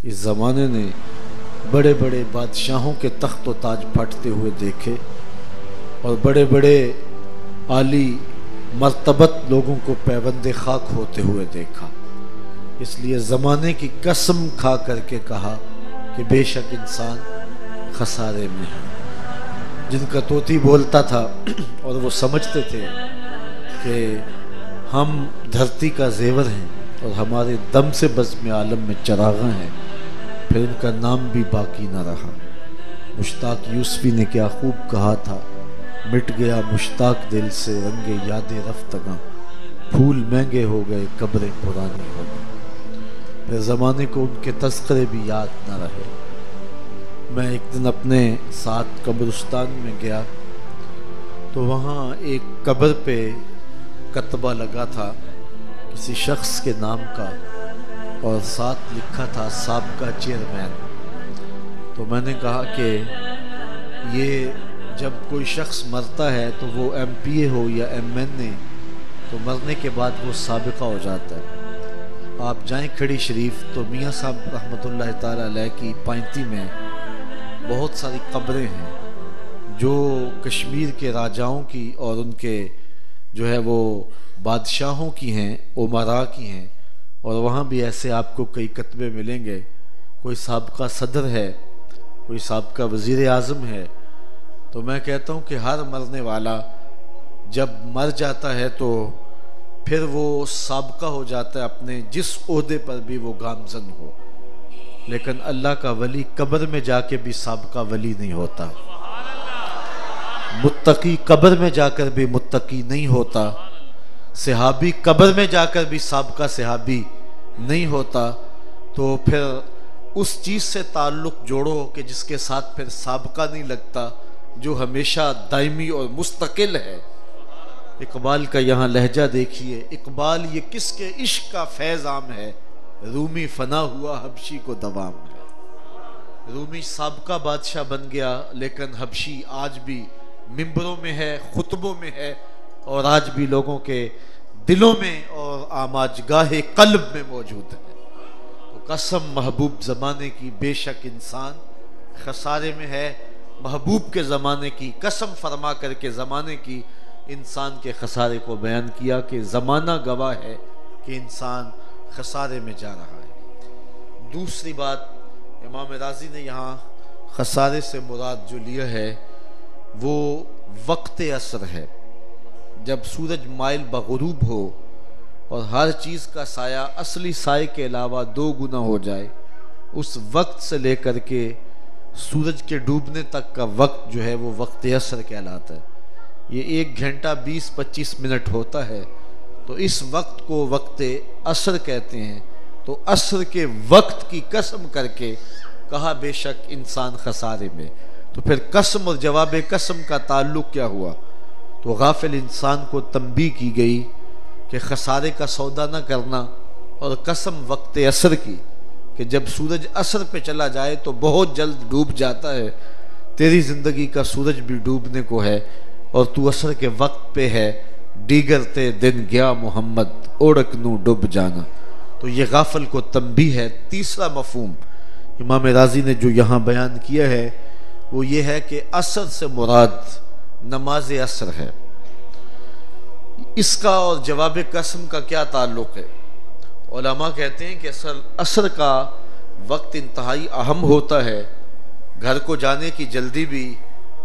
इस ज़माने ने बड़े बड़े बादशाहों के तख्त व ताज फटते हुए देखे और बड़े बड़े आली मर्तबत लोगों को पैबंद खाक होते हुए देखा। इसलिए ज़माने की कसम खा करके कहा कि बेशक इंसान खसारे में है। जिनका तोती बोलता था और वो समझते थे कि हम धरती का जेवर हैं और हमारे दम से बज़्म आलम में चराग़ हैं, फिर उनका नाम भी बाकी न रहा। मुश्ताक यूसुफ़ी ने क्या खूब कहा था, मिट गया मुश्ताक दिल से रंगे यादें रफ्तगा, फूल महंगे हो गए कब्रें पुरानी हो गई। फिर ज़माने को उनके तज़किरे भी याद न रहे। मैं एक दिन अपने साथ कब्रिस्तान में गया तो वहाँ एक कब्र पे कतबा लगा था किसी शख्स के नाम का और साथ लिखा था साबका चेयरमैन। तो मैंने कहा कि ये जब कोई शख्स मरता है तो वो एमपीए हो या एमएनए, तो मरने के बाद वो साबिका हो जाता है। आप जाएं खड़ी शरीफ तो मियाँ साहब रहमतुल्लाह ताला अलैह की पैंती में बहुत सारी कब्रें हैं जो कश्मीर के राजाओं की और उनके जो है वो बादशाहों की हैं, उमरा की हैं। और वहाँ भी ऐसे आपको कई कतबे मिलेंगे, कोई साबका सदर है, कोई साबका वज़ीर आज़म है। तो मैं कहता हूँ कि हर मरने वाला जब मर जाता है तो फिर वो साबका हो जाता है अपने जिस ओहदे पर भी वो गामजन हो। लेकिन अल्लाह का वली कब्र में जाके भी साबका वली नहीं होता, मुत्तकी कब्र में जाकर भी मुत्तकी नहीं होता, सहाबी कब्र में जाकर भी साबका सहाबी नहीं होता। तो फिर उस चीज़ से ताल्लुक़ जोड़ो कि जिसके साथ फिर साबका नहीं लगता, जो हमेशा दायमी और मुस्तकिल है। इकबाल का यहाँ लहजा देखिए, इकबाल ये किसके इश्क का फैज़ाम है, रूमी फना हुआ हबशी को दवाम है। रूमी साबका बादशाह बन गया लेकिन हबशी आज भी मिंबरों में है, खुतबों में है और आज भी लोगों के दिलों में और आमाजगाहे कल्ब में मौजूद है। तो कसम महबूब ज़माने की, बेशक इंसान खसारे में है। महबूब के ज़माने की कसम फरमा करके ज़माने की इंसान के खसारे को बयान किया कि ज़माना गवाह है कि इंसान खसारे में जा रहा है। दूसरी बात, इमाम राजी ने यहाँ खसारे से मुराद जो लिया है वो वक्त असर है। जब सूरज माइल बग़रूब हो और हर चीज़ का साया असली साए के अलावा 2 गुना हो जाए, उस वक्त से लेकर के सूरज के डूबने तक का वक्त जो है वो वक्त असर कहलाता है। ये 1 घंटा 20-25 मिनट होता है, तो इस वक्त को वक्त असर कहते हैं। तो असर के वक्त की कसम करके कहा बेशक इंसान खसारे में। तो फिर कसम और जवाब कसम का ताल्लुक क्या हुआ? तो गाफिल इंसान को तंबीह की गई कि खसारे का सौदा न करना, और कसम वक्त असर की कि जब सूरज असर पे चला जाए तो बहुत जल्द डूब जाता है। तेरी ज़िंदगी का सूरज भी डूबने को है और तू असर के वक्त पे है। डीगरते दिन गया मोहम्मद ओढ़क नू डूब जाना। तो ये गाफिल को तंबीह है। तीसरा मफहूम इमाम राजी ने जो यहाँ बयान किया है वो ये है कि असर से मुराद नमाज असर है। इसका और जवाब कसम का क्या ताल्लुक़ है? उलमा कहते हैं कि असर का वक्त इंतहाई अहम होता है। घर को जाने की जल्दी भी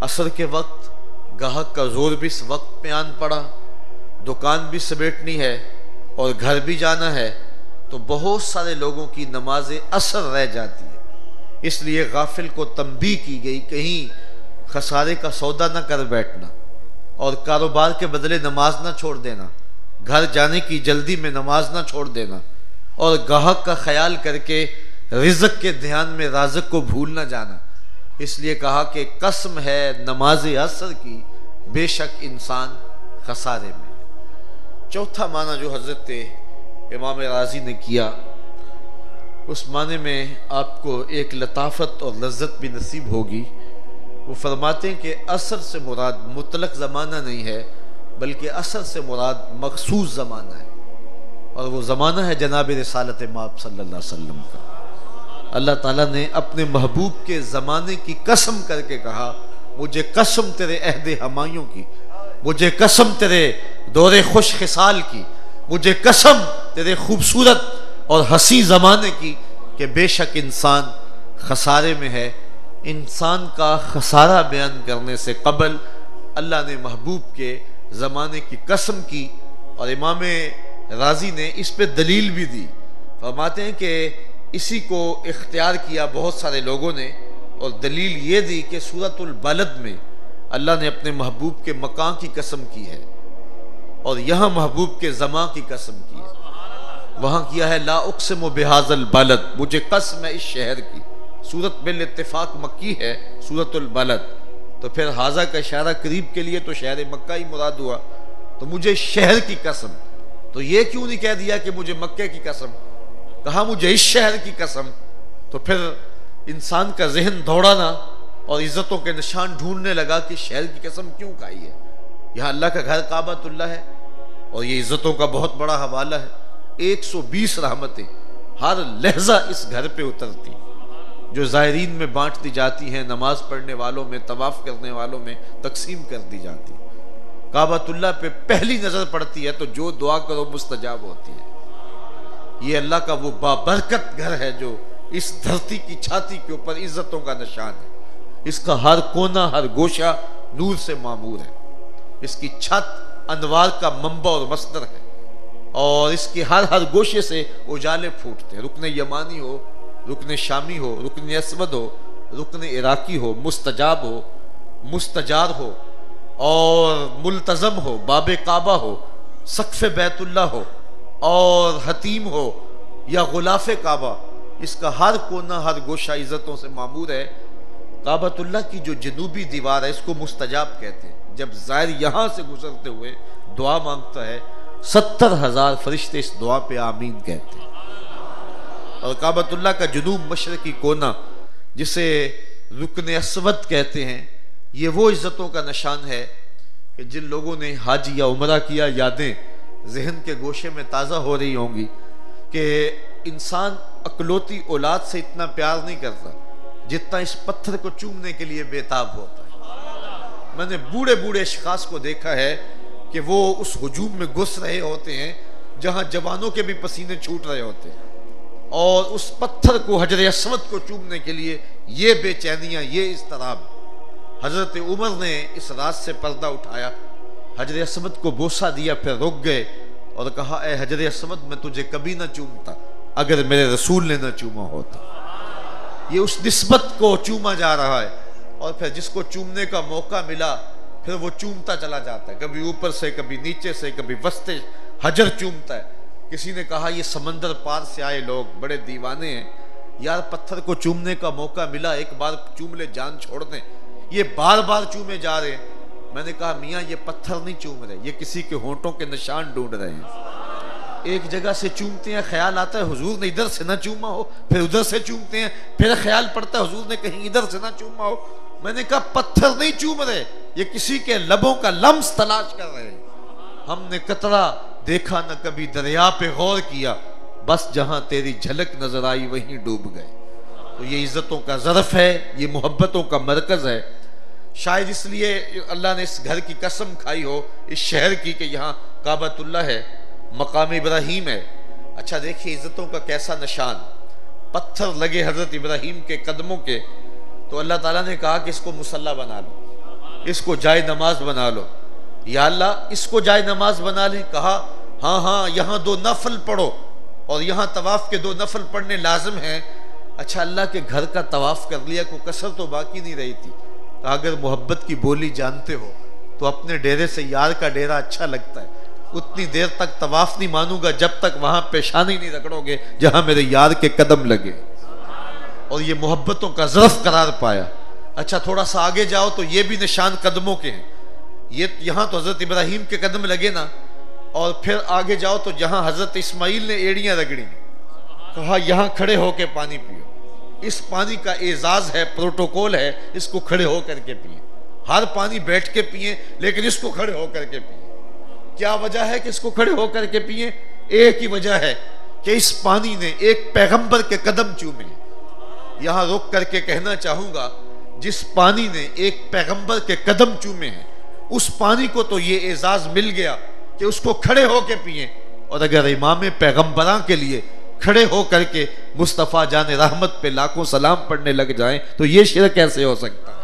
असर के वक्त, गाहक का जोर भी इस वक्त पे आन पड़ा, दुकान भी समेटनी है और घर भी जाना है, तो बहुत सारे लोगों की नमाज असर रह जाती है। इसलिए गाफिल को तंबीह की गई, कहीं खसारे का सौदा न कर बैठना और कारोबार के बदले नमाज ना छोड़ देना, घर जाने की जल्दी में नमाज ना छोड़ देना और गाहक का ख्याल करके रिज़्क़ के ध्यान में राज़िक़ को भूल ना जाना। इसलिए कहा कि कसम है नमाज असर की, बेशक इंसान खसारे में। चौथा माना जो हज़रत इमाम राजी ने किया, उस माने में आपको एक लताफत और लज्जत भी नसीब होगी। वो फरमाते हैं कि असर से मुराद मुतलक ज़माना नहीं है, बल्कि असर से मुराद मखसूस ज़माना है, और वो ज़माना है जनाब रिसालत माब सल्लल्लाहु अलैहि वसल्लम का। अल्लाह ताला ने अपने महबूब के ज़माने की कसम करके कहा, मुझे कसम तेरे अहद हमायों की, मुझे कसम तेरे दौरे खुश खिसाल की, मुझे कसम तेरे खूबसूरत और हसी ज़माने की कि बेशक इंसान खसारे में है। इंसान का खसारा बयान करने से कबल अल्लाह ने महबूब के ज़माने की कसम की। और इमाम राजी ने इस पे दलील भी दी। फरमाते हैं कि इसी को इख्तियार किया बहुत सारे लोगों ने, और दलील ये दी कि सूरतुल बलद में अल्लाह ने अपने महबूब के मकान की कसम की है, और यहाँ महबूब के ज़मा की कसम की है। वहाँ किया है ला उक़्सिमु बिहाज़ल बलद, मुझे कसम है इस शहर की। सूरत बिल इत्तिफाक मक्की है सूरतुल बलद, तो फिर हाजा का इशारा करीब के लिए तो शहर मक्का ही मुराद हुआ। तो मुझे शहर की कसम, तो ये क्यों नहीं कह दिया कि मुझे मक्के की कसम, कहा मुझे इस शहर की कसम। तो फिर इंसान का जहन दौड़ा ना और इज्जतों के निशान ढूंढने लगा कि शहर की कसम क्यों खाई है। यहाँ अल्लाह का घर काबतुल्लाह है और ये इज्जतों का बहुत बड़ा हवाला है। 120 रहमतें हर लहजा इस घर पे उतरती, जो ज़ायरीन में बांट दी जाती हैं, नमाज पढ़ने वालों में, तवाफ करने वालों में तकसीम कर दी जाती। काबतुल्लाह पे पहली नजर पड़ती है तो जो दुआ करो मुस्तजाब होती है। ये अल्लाह का वो बाबरकत घर है जो इस धरती की छाती के ऊपर इज्जतों का निशान है। इसका हर कोना हर गोशा नूर से मामूर है। इसकी छत अनवार का मंबा और मस्दर है, और इसके हर गोशे से उजाले फूटते हैं। रुकने यमानी हो, रुकने शामी हो, रुकने असवद हो, रुकने इराकी हो, मुस्तजाब हो, मुस्तजार हो और मुल्तज़म हो, बाबे काबा हो, सक़्फ़े बैतुल्लाह हो और हतीम हो या गुलाफ़े काबा, इसका हर कोना हर गोशा इज़्ज़तों से मामूर है। काबतुल्लाह की जो जनूबी दीवार है इसको मुस्तजाब कहते हैं। जब ज़ायर यहाँ से गुजरते हुए दुआ मांगता है 70,000 फरिश्ते इस दुआ पे आमीन कहते हैं। और काबतुल्लाह का जुनूब मशरकी कोना जिसे रुकन असवद कहते हैं, ये वो इज्जतों का निशान है कि जिन लोगों ने हज या उमरा किया, यादें जहन के गोशे में ताज़ा हो रही होंगी कि इंसान अकलौती औलाद से इतना प्यार नहीं करता जितना इस पत्थर को चूमने के लिए बेताब होता है। मैंने बूढ़े बूढ़े अशखास को देखा है कि वो उस हुजूम में घुस रहे होते हैं जहां जवानों के भी पसीने छूट रहे होते हैं, और उस पत्थर को हजर असवद को चूमने के लिए ये बेचैनियां, ये इस्तराब। हजरत उमर ने इस रात से पर्दा उठाया, हजर असवद को बोसा दिया, फिर रुक गए और कहा ए हजर असवद, मैं तुझे कभी ना चूमता अगर मेरे रसूल ने ना चूमा होता। ये उस निस्बत को चूमा जा रहा है, और फिर जिसको चूमने का मौका मिला फिर वो चूमता चला जाता है, कभी ऊपर से, कभी नीचे से, कभी वस्ते हजर चूमता है। किसी ने कहा ये समंदर पार से आए लोग बड़े दीवाने हैं यार, पत्थर को चूमने का मौका मिला, एक बार चूम ले, जान छोड़ दें, ये बार बार चूमे जा रहे हैं। मैंने कहा मियाँ ये पत्थर नहीं चूम रहे, ये किसी के होंठों के निशान ढूंढ रहे हैं। एक जगह से चूमते हैं, ख्याल आता है हुजूर ने इधर से ना चूमा हो, फिर उधर से चूमते हैं, फिर ख्याल पड़ता है हुजूर ने कहीं इधर से ना चूमा हो। मैंने कहा पत्थर नहीं चूम रहे, ये किसी के लबों का लम्स तलाश कर रहे हैं। हमने कतरा देखा न कभी दरिया पे गौर किया, बस जहां तेरी झलक नजर आई वहीं डूब गए। तो ये इज्जतों का ज़रफ़ है, ये मोहब्बतों का मरकज़ है। शायद इसलिए अल्लाह ने इस घर की कसम खाई हो, इस शहर की, कि यहाँ काबतुल्लाह है, मकाम इब्राहीम है। अच्छा देखिए इज्जतों का कैसा निशान, पत्थर लगे हजरत इब्राहीम के कदमों के, तो अल्लाह ताला ने कहा कि इसको मुसल्ला बना लो, इसको जाए नमाज बना लो। या अल्लाह इसको जाए नमाज बना ले, कहा हाँ हाँ यहाँ 2 नफल पढ़ो, और यहाँ तवाफ के 2 नफल पढ़ने लाजिम हैं। अच्छा अल्लाह के घर का तवाफ कर लिया, कोई कसर तो बाकी नहीं रही थी। तो अगर मोहब्बत की बोली जानते हो तो अपने डेरे से यार का डेरा अच्छा लगता है। उतनी देर तक तवाफ नहीं मानूंगा जब तक वहां पेशानी नहीं रगड़ोगे जहां मेरे यार के कदम लगे, और ये मोहब्बतों का ज़रफ़ करार पाया। अच्छा थोड़ा सा आगे जाओ तो ये भी निशान कदमों के हैं। ये यहाँ तो हजरत इब्राहीम के कदम लगे ना, और फिर आगे जाओ तो जहां हजरत इस्माइल ने एड़ियां रगड़ी, कहा यहां खड़े होके पानी पियो, इस पानी का एजाज है, प्रोटोकॉल है, इसको खड़े होकर के पिए। हर पानी बैठ के पिए, लेकिन इसको खड़े होकर के पिए। क्या वजह है कि इसको खड़े होकर के पिए? एक ही वजह है कि इस पानी ने एक पैगंबर के कदम चूमे। यहां रुक करके कहना चाहूंगा, जिस पानी ने एक पैगंबर के कदम चूमे हैं, उस पानी को तो ये एजाज मिल गया कि उसको खड़े होके पिए। और अगर इमाम पैगंबरा के लिए खड़े होकर के मुस्तफ़ा जान रहमत पे लाखों सलाम पढ़ने लग जाएं तो ये शिरक कैसे हो सकता है?